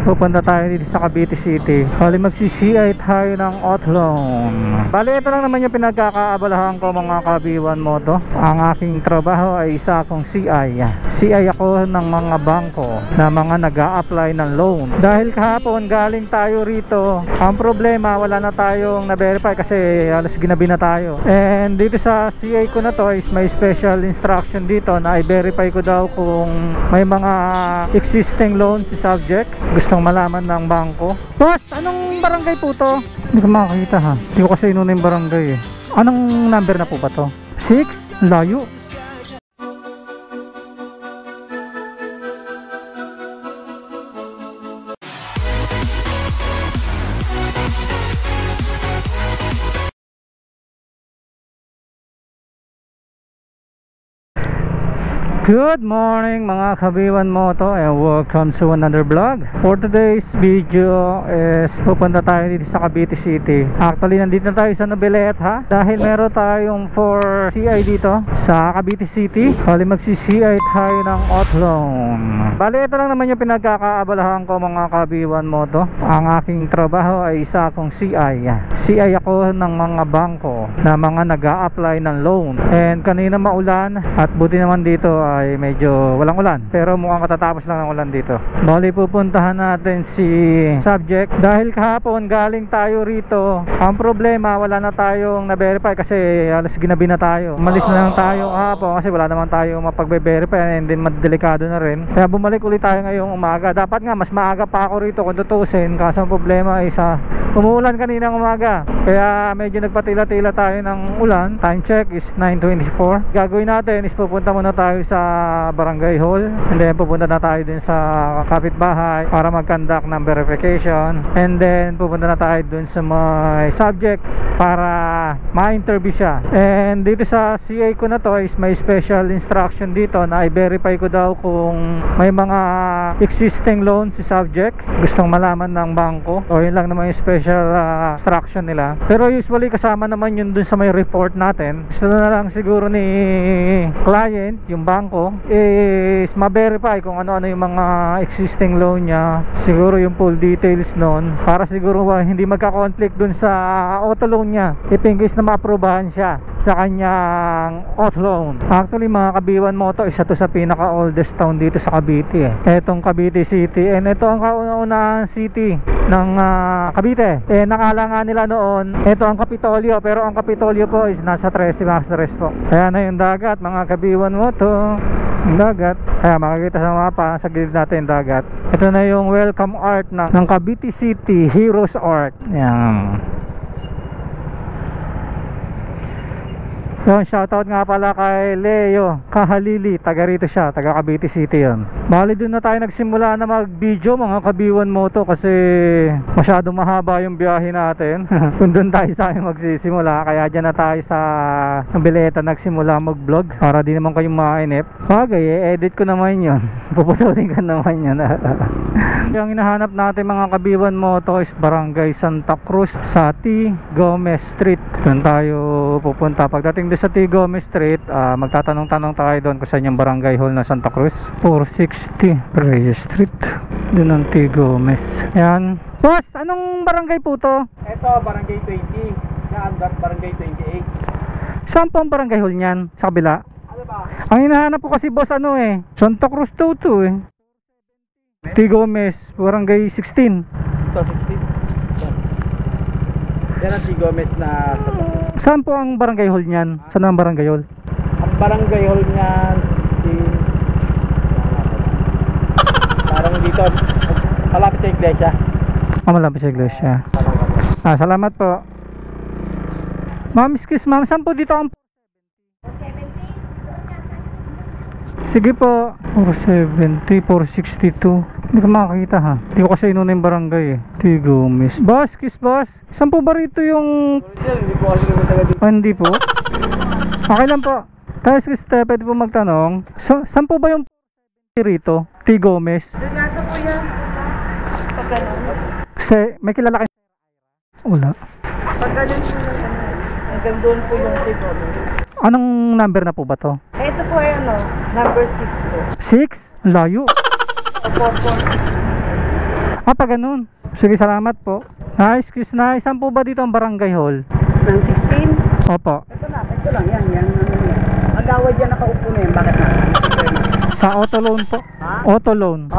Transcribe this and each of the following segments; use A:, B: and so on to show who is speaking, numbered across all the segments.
A: Pupunta tayo dito sa Cavite City. Bali magsi-CI tayo ng Autlong. Bali ito lang naman yung pinagkakaabalahan ko mga kabiwan moto. Ang aking trabaho ay isa akong CI. CI ako ng mga bangko na mga nag-a-apply ng loan. Dahil kahapon galing tayo rito, ang problema wala na tayong na-verify kasi alas ginabi na tayo. And dito sa CI ko na to is may special instruction dito na i-verify ko daw kung may mga existing loans si subject. Gustong malaman ng bangko. Boss, anong barangay po to? Hindi ko makakita ha. Hindi ko kasi inuna yung barangay eh. Anong number na po ba to? 6? Layo. Good morning mga kabiwan moto and welcome to another vlog. For today's video is pupunta tayo dito sa Cavite City. Actually nandito na tayo sa Noveleta dahil meron tayong 4 CI dito sa Cavite City. Bali magsi-CI tayo ng Autlong. Bali ito lang naman yung pinagkakaabalahan ko mga kabiwan moto. Ang aking trabaho ay isa akong CI. CI ako ng mga bangko na mga nag-a-apply ng loan. And kanina maulan at buti naman dito ay medyo walang ulan, pero mukhang katatapos lang ng ulan dito. Bali pupuntahan natin si subject dahil kahapon galing tayo rito. Ang problema wala na tayong na-verify kasi alas ginabi na tayo. Umalis na lang tayo kahapon kasi wala naman tayo mapag-verify and then madelikado na rin. Kaya bumalik ulit tayo ngayong umaga. Dapat nga mas maaga pa ako rito kung tutusin, kaso ang problema ay umuulan kaninang umaga. Kaya medyo nagpatila-tila tayo ng ulan. Time check is 9:24. Gagawin natin is pupunta muna tayo sa barangay hall and then pupunta na tayo din sa kapitbahay para mag-conduct ng verification, and then pupunta na tayo dun sa may subject para ma-interview siya. And dito sa CA ko na to is may special instruction dito na i-verify ko daw kung may mga existing loan si subject. Gustong malaman ng bangko, o yun lang naman yung special instruction nila, pero usually kasama naman yun dun sa may report natin. Gusto na lang siguro ni client, yung bangko, is ma-verify kung ano-ano yung mga existing loan niya, siguro yung full details nun, para siguro hindi magka-conflict dun sa auto loan niya if in case na ma-aprobahan siya sa kanyang auto loan. Actually mga kabiwan moto, isa to sa pinaka oldest town dito sa Cavite etong Cavite City, and ito ang kauna-unahang city ng Cavite. Nakala nga nila noon ito ang Kapitolyo, pero ang Kapitolyo po is nasa 13 Max po. Kaya na yung dagat mga kabiwan moto, dagat. Kaya makikita sa mapa, sa gilid natin dagat. Ito na yung welcome art ng Cavite City Heroes Art. Yan. Yon, shoutout nga pala kay Leo Kahalili, taga rito siya, taga Cavite City yon. Bali doon na tayo nagsimula na mag video mga kabiwan moto kasi masyadong mahaba yung biyahe natin. Kung doon tayo sa amin magsisimula, kaya dyan na tayo sa Noveleta nagsimula mag vlog para di naman kayong mainip. Bagay, edit ko naman yon. Puputulin ko naman yun. Yung hinahanap natin mga kabiwan moto is Barangay Santa Cruz sa T. Gomez Street. Doon tayo pupunta. Pagdating sa T. Gomez Street, magtatanong-tanong tayo doon kung saan yung barangay hall na Santa Cruz. 460 Reyes Street, doon ang T. Gomez. Yan. Boss, anong barangay po to?
B: Ito, barangay 20. Yan, barangay 28.
A: Saan po ang barangay hall niyan? Sa kabila?
B: Ano ba?
A: Ang hinahanap ko kasi boss Santa Cruz to T. Gomez, barangay 16.
B: Ito, 16. Yan ang T. Gomez na...
A: Saan po ang barangay hall niyan? Saan ang barangay hall?
B: Ang barangay hall niyan 16. Parang dito malapit sa iglesia.
A: Malapit sa iglesia. Salamat po. Ma'am, excuse ma'am, saan po dito ang... Sige po. 470, 462. Hindi ko makakita ha. Hindi ko kasi inuna yung barangay T. Gomez. Boss, kiss boss. Saan po ba rito yung...
B: Hindi po kasi naman talaga dito.
A: Hindi po. Okay lang po. Tayo sige, pwede po magtanong. Saan po ba yung rito? T. Gomez?
B: Doon nga po yan. Pag ganun.
A: May kilala kayo? Wala.
B: Pag ganun po yung hanggang doon po yung T. Gomez.
A: Anong number na po ba to?
B: Ito po ay number 6 po.
A: 6? Layo. Ah, pa ganun. Sige, salamat po. Nice, excuse na. Saan po ba dito ang barangay hall?
C: Ng 16?
A: Opo.
C: Ito lang, yan. Agawad yan nakaupo na yan, bakit na?
A: Sa auto loan po.
C: Ha?
A: Auto loan.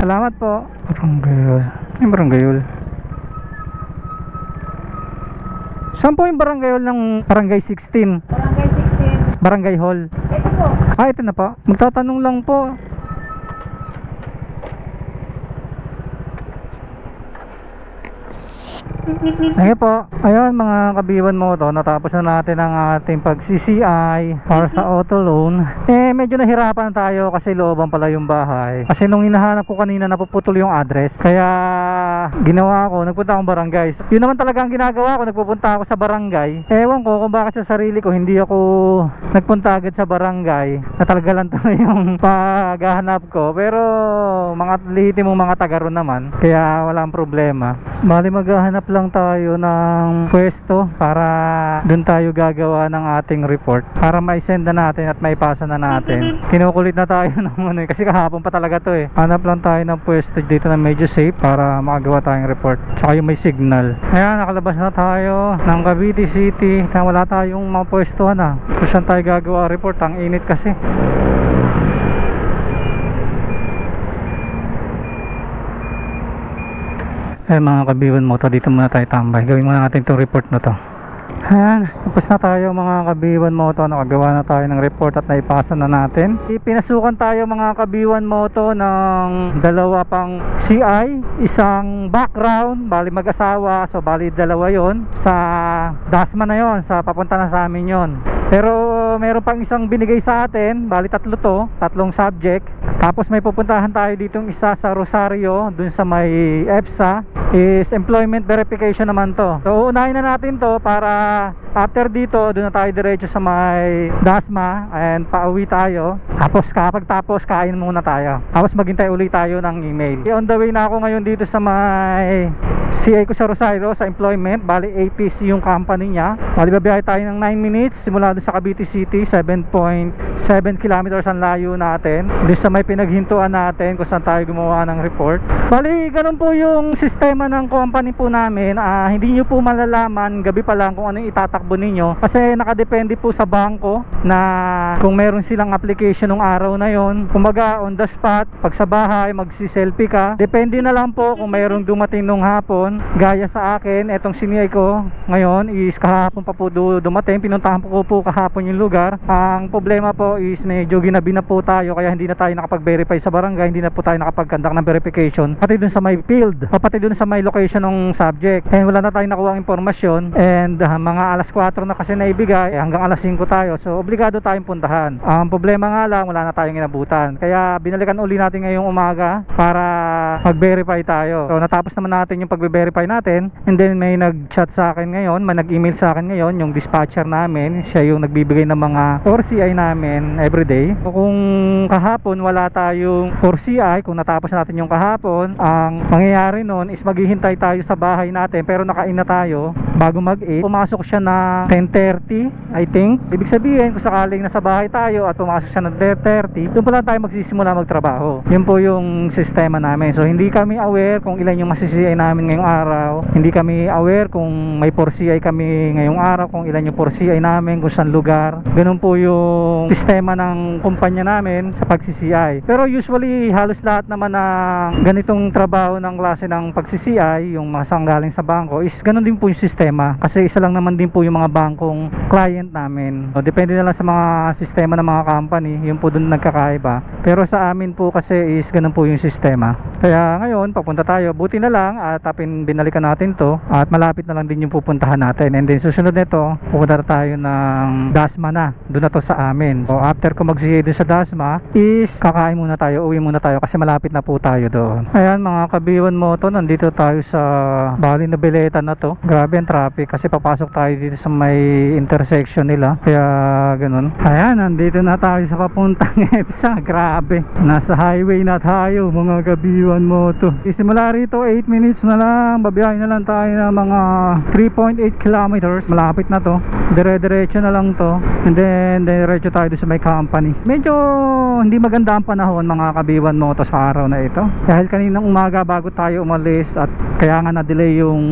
A: Salamat po. Barangay hall. Yung barangay hall. Saan po yung barangay hall ng barangay 16?
C: Barangay 16.
A: Barangay hall.
C: Ito po.
A: Ah, ito na po. Magtatanong lang po. Ayun po. Ayun mga kabiwan mo to, natapos na natin ang ating pag-CCI para sa auto loan. Medyo nahirapan tayo kasi looban pala yung bahay. Kasi nung hinahanap ko kanina napuputol yung address. Kaya ginawa ko, nagpunta akong barangay. Yun naman talaga ang ginagawa ko, nagpupunta ako sa barangay. Ewan ko kung bakit sa sarili ko hindi ako nagpunta agad sa barangay. Natagalan to yung paghahanap ko. Pero mga lehitimong mga taga ron naman. Kaya walang problema. Bali maghahanap lang tayo ng pwesto para dun tayo gagawa ng ating report para ma-send na natin at maipasa na natin. Kinukulit na tayo ng ano kasi kahapon pa talaga to hanap lang tayo ng pwesto dito na medyo safe para makagawa tayong report tsaka yung may signal. Ayan, nakalabas na tayo ng Cavite City na wala tayong mga pwestuhan kung saan tayo gagawa report. Ang init kasi. Mga kabiwan mo to, dito muna tayo tambay. Gawin muna natin itong report na to. Ayan, tapos na tayo mga kabiwan mo to. Nakagawa na tayo ng report at naipasa na natin. Pinasukan tayo mga kabiwan mo to ng dalawa pang CI, isang background, bali mag-asawa. So bali dalawa yon sa DASMA na yon, sa papunta na sa amin yon. Pero meron pang isang binigay sa atin, bali tatlong subject. Tapos may pupuntahan tayo ditong isa sa Rosario, dun sa may EPSA, is employment verification naman to. So unahin na natin to para after dito, dun na tayo diretso sa may DASMA and pauwi tayo. Tapos kapag tapos, kain muna tayo. Tapos maghintay ulit tayo ng email. On the way na ako ngayon dito sa may CI ko sa Rosario, sa employment. Bali APC yung company niya. Bali babiyahe tayo ng 9 minutes simula doon sa Cavite City. 7.7 kilometers ang layo natin. Doon sa may pinaghintuan natin kung saan tayo gumawa ng report. Bali ganun po yung sistema ng company po namin. Hindi nyo po malalaman gabi pa lang kung ano yung itatakbo ninyo. Kasi nakadepende po sa bangko na kung meron silang application ng araw na yon. Kumbaga on the spot, pag sa bahay magsi-selfie ka. Depende na lang po kung mayroong dumating nung hapon. Gaya sa akin, etong siniyay ko ngayon is kahapon pa po dumating. Pinuntahan po kahapon yung lugar. Ang problema po is medyo ginabi na po tayo kaya hindi na tayo nakapag-verify sa barangay. Hindi na po tayo nakapag-conduct ng verification. Pati dun sa may field, pati dun sa may location ng subject. And wala na tayong nakuha ang impormasyon. And mga alas 4 na kasi naibigay, hanggang alas 5 tayo. So obligado tayong puntahan. Ang problema nga lang, wala na tayong inabutan. Kaya binalikan uli natin ngayong umaga para mag-verify tayo. So natapos naman natin yung pag-verify natin. And then may nag-chat sa akin ngayon, may nag-email sa akin ngayon, yung dispatcher namin. Siya yung nagbibigay ng mga 4CI namin everyday. So kung kahapon wala tayong 4CI, kung natapos natin yung kahapon, ang mangyayari nun is maghihintay tayo sa bahay natin pero nakain na tayo bago mag-8. Pumasok siya na 10:30 I think. Ibig sabihin kung sakaling nasa bahay tayo at pumasok siya na 10:30, doon pala tayo magsisimula magtrabaho. Yun po yung sistema namin. So hindi kami aware kung ilan yung masisiay namin ngayong araw. Hindi kami aware kung may 4CI kami ngayong araw, kung ilan yung 4CI namin, kung saan lugar. Ganun po yung sistema ng kumpanya namin sa pag-CCI. Pero usually halos lahat naman ng ganitong trabaho ng klase ng pag-CCI, yung mga sanggaling sa bangko, is ganun din po yung sistema. Kasi isa lang naman din po yung mga bangkong client namin. So, depende na lang sa mga sistema ng mga company, yun po dun nagkakaiba. Pero sa amin po kasi is ganun po yung sistema. Kaya ngayon, papunta tayo. Buti na lang at binalikan natin to at malapit na lang din yung pupuntahan natin. And then susunod nito, pupunta tayo ng DASMA na. Doon na to sa amin. So after ko mag-CCI dun sa DASMA is kakain muna tayo, uwi muna tayo kasi malapit na po tayo doon. Ayan mga kabiwan mo to, nandito tayo sa Bali na Bileta na to. Grabe ang traffic kasi papasok tayo dito sa may intersection nila. Kaya ganun. Ayan, nandito na tayo sa papuntang EPSA. Grabe. Nasa highway na tayo mga kabiwan mo to. Simula rito 8 minutes na lang. lang, babiyahin na lang tayo ng mga 3.8 kilometers. Malapit na to. Dire-diretso na lang to. And then diretso tayo doon sa may company. Medyo hindi maganda ang panahon mga kabiwan mo to sa araw na ito. Dahil kaninang umaga bago tayo umalis at kaya nga na-delay yung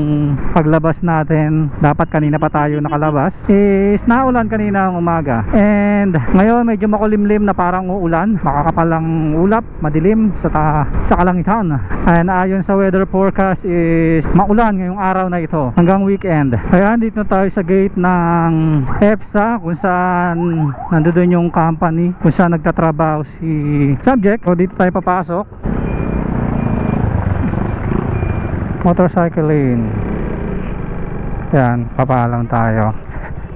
A: paglabas natin. Dapat kanina pa tayo nakalabas. Is naulan kanina ang umaga. And ngayon medyo makulimlim na parang uulan. Makakapalang ulap, madilim sa kalangitan. And ayon sa weather forecast is maulan ngayong araw na ito hanggang weekend. Kaya dito na tayo sa gate ng EPSA kung saan nandoon yung company kung saan nagtatrabaho si subject. So dito tayo papasok. Motorcycle lane. Yan, papalang tayo.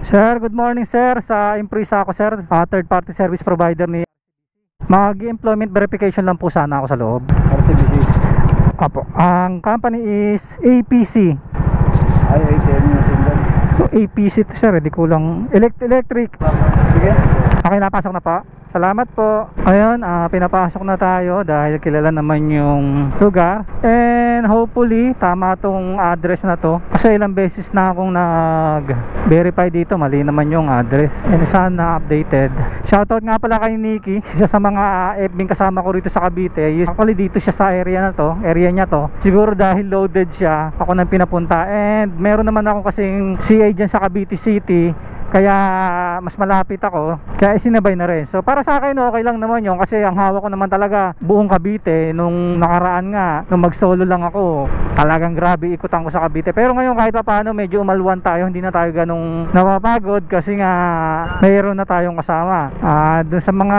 A: Sir, good morning sir. Sa Imprisa ako sir, third party service provider ni mag-employment verification lang po sana ako sa loob.
B: RCBC.
A: Apo. Ang company is APC.
B: Ay, ATM yung sindan.
A: So, APC to sir, hindi kulang electric.
B: Sige.
A: Okay, napasok na po. Salamat po. Ayun, pinapasok na tayo dahil kilala naman yung lugar. And hopefully, tama tong address na to. Kasi ilang beses na akong nag-verify dito. Mali naman yung address. And sana updated. Shoutout nga pala kay Nikki. Isa sa mga FB kasama ko rito sa Cavite. Actually, dito siya sa area na to. Area niya to. Siguro dahil loaded siya, ako nang pinapunta. And meron naman ako kasing CA dyan sa Cavite City. Kaya mas malapit ako. Kaya isinabay na rin. So para sa akin okay lang naman yun. Kasi ang hawak ko naman talaga buong Cavite. Nung nakaraan nga, nung mag solo lang ako, talagang grabe ikutan ko sa Cavite. Pero ngayon kahit pa paano medyo umalwan tayo. Hindi na tayo ganong napapagod. Kasi nga mayroon na tayong kasama. Doon sa mga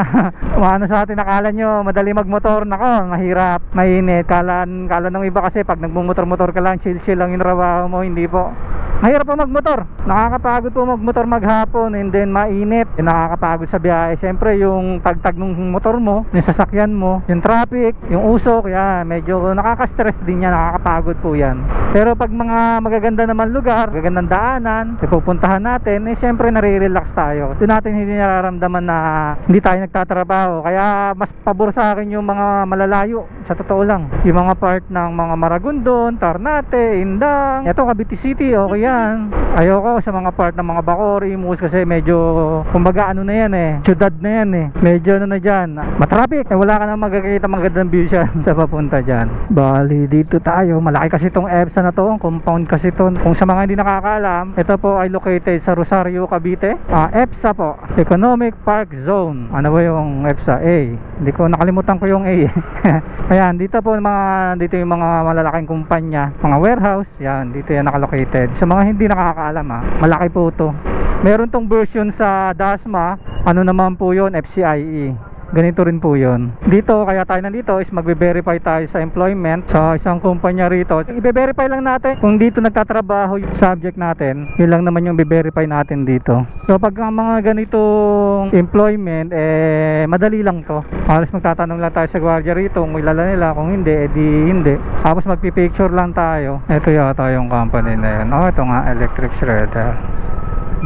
A: ano sa atin, nakala nyo madali magmotor. Nako, mahirap, mainit. Kala ng iba kasi pag nagmumotor-motor ka lang, chill lang yung trabaho mo. Hindi po. Mahirap po magmotor. Nakakapagod po magmotor maghapon and then mainit. Nakakapagod sa biyahe. Siyempre yung tagtag ng motor mo, yung sasakyan mo, yung traffic, yung usok, yan, medyo nakaka-stress din yan, nakakapagod po yan. Pero pag mga magaganda naman lugar, magagandang daanan, pupuntahan natin, eh siyempre nare-relax tayo. Doon natin hindi nararamdaman na hindi tayo nagtatrabaho. Kaya mas pabor sa akin yung mga malalayo, sa totoo lang. Yung mga part ng mga Maragondon, Ternate, Indang, eto Cavite City, okay yan. Ayoko sa mga part ng mga Bacoor, Imus kasi medyo kumbaga ano na yan eh, syudad na yan eh, medyo ano na dyan, matraffic, eh, wala ka na magkakita magandang view siya sa papunta dyan. Bali dito tayo, malaki kasi itong EPSA na to, compound kasi to. Kung sa mga hindi nakakaalam, ito po ay located sa Rosario, Cavite. EPSA po, Economic Park Zone. Ano ba yung EPSA? A, hindi ko, nakalimutan ko yung A. Ayan, dito po dito yung mga malalaking kumpanya, mga warehouse, yan, dito yan nakalocated. Sa mga hindi nakakaalam malaki po to. Meron tong version sa Dasma, ano naman po yun, FCIE. Ganito rin po yun. Dito, kaya tayo nandito is magbe-verify tayo sa employment sa isang kumpanya rito. I-verify lang natin kung dito nagtatrabaho yung subject natin. Yun lang naman yung i-verify natin dito. So pag ang mga ganitong employment, madali lang to. Halos magtatanong lang tayo sa gwardiya rito kung ilala nila, kung hindi, edi hindi. Tapos magpipicture lang tayo. Ito yata yung company na yun. Ito nga, electric shredder.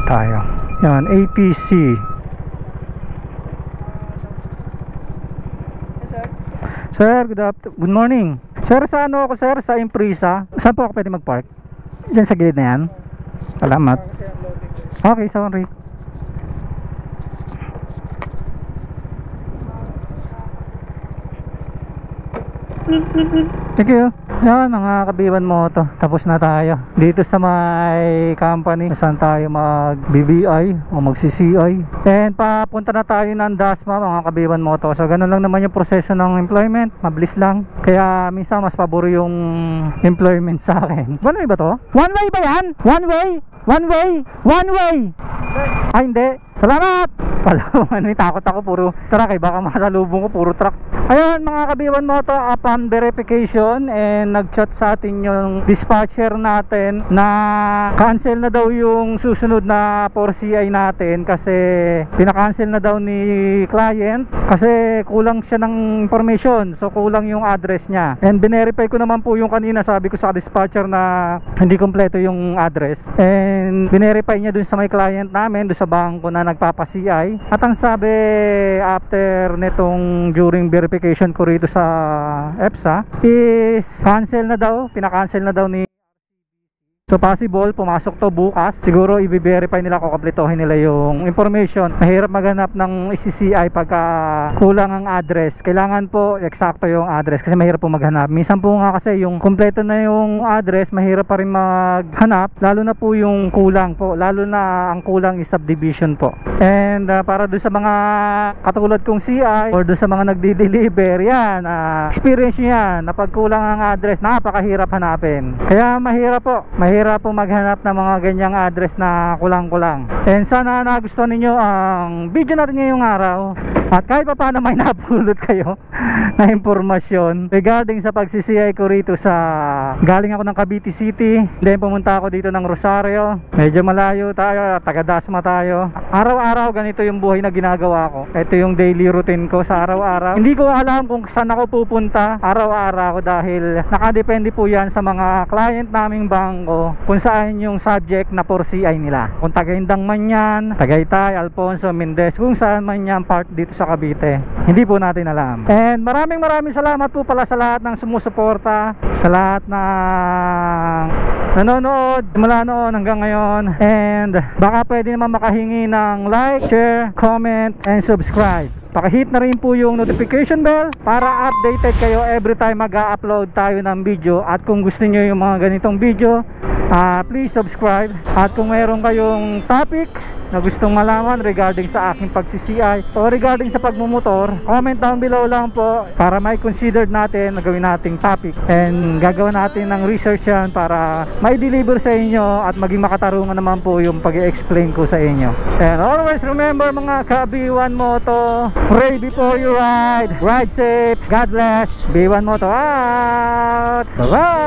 A: Tayo. Yan, APC. Sir, good morning. Sir, sa ano ako sir? Sa Imprisa. Saan po ako pwede mag-park? Diyan sa gilid na yan? Salamat. Okay, sorry. Thank you. Yan mga kabiwan mo to. Tapos na tayo dito sa may company saan tayo mag BBI o mag CCI. And papunta na tayo ng Dasma mga kabiwan mo to. So ganun lang naman yung proseso ng employment. Mabilis lang. Kaya minsan mas pabor yung employment sa akin. One way ba to? One way ba yan? One way? One way? One way? Ay hindi. Salamat! Palawan, takot ako puro truck eh. Baka masalubong ko puro truck. Ayun mga kabiwan mo to, upon verification and nag-chat sa atin yung dispatcher natin na cancel na daw yung susunod na 4CI natin kasi pinakancel na daw ni client kasi kulang siya ng information. So kulang yung address niya. And binerify ko naman po yung kanina, sabi ko sa dispatcher na hindi kompleto yung address. And binerify niya dun sa may client namin, dun sa bangko na nagpapa-CI. At ang sabi after nitong during verification ko rito sa EPSA is cancel na daw, pinakancel na daw ni. So possible pumasok to bukas. Siguro i-verify nila kung kumpletuhin nila yung information. Mahirap maghanap ng CCI pagka kulang ang address. Kailangan po eksakto yung address kasi mahirap po maghanap. Minsan po nga kasi yung kumpleto na yung address, mahirap pa rin maghanap, lalo na po yung kulang po. Lalo na ang kulang is subdivision po. And para doon sa mga katulad kong CI or doon sa mga nagdi-deliver, yan, experience nyo yan na pag kulang ang address, napakahirap hanapin. Kaya mahirap po maghanap ng mga ganyang address na kulang-kulang. And sana nagustuhan ninyo ang video natin ngayong araw at kahit pa paano may napulot kayo na impormasyon regarding sa pagsisiyay ko rito sa galing ako ng Cavite City, then pumunta ako dito ng Rosario. Medyo malayo tayo, taga Dasma tayo. Araw-araw ganito yung buhay na ginagawa ko. Ito yung daily routine ko sa araw-araw. Hindi ko alam kung saan ako pupunta araw-araw dahil nakadepende po yan sa mga client naming bangko kung saan yung subject na for CI nila. Kung Tagaindang man yan, Tagaytay, Alfonso, Mendez, kung saan man yan part dito sa Cavite, hindi po natin alam. And maraming salamat po pala sa lahat ng sumusuporta, sa lahat ng nanonood mula noon hanggang ngayon. And baka pwede naman makahingi ng like, share, comment, and subscribe. Pakihit na rin po yung notification bell para updated kayo every time mag-upload tayo ng video. At kung gusto nyo yung mga ganitong video, please subscribe. At kung mayroon kayong topic na gustong malaman regarding sa aking pag-CCI o regarding sa pagmumotor, comment down below lang po para may considered natin na gawin nating topic. And gagawa natin ng research yan para may deliver sa inyo at maging makatarungan naman po yung pag-i-explain ko sa inyo. And always remember mga ka-B1 Moto, pray before you ride, ride safe, God bless, B1 Moto out, bye bye.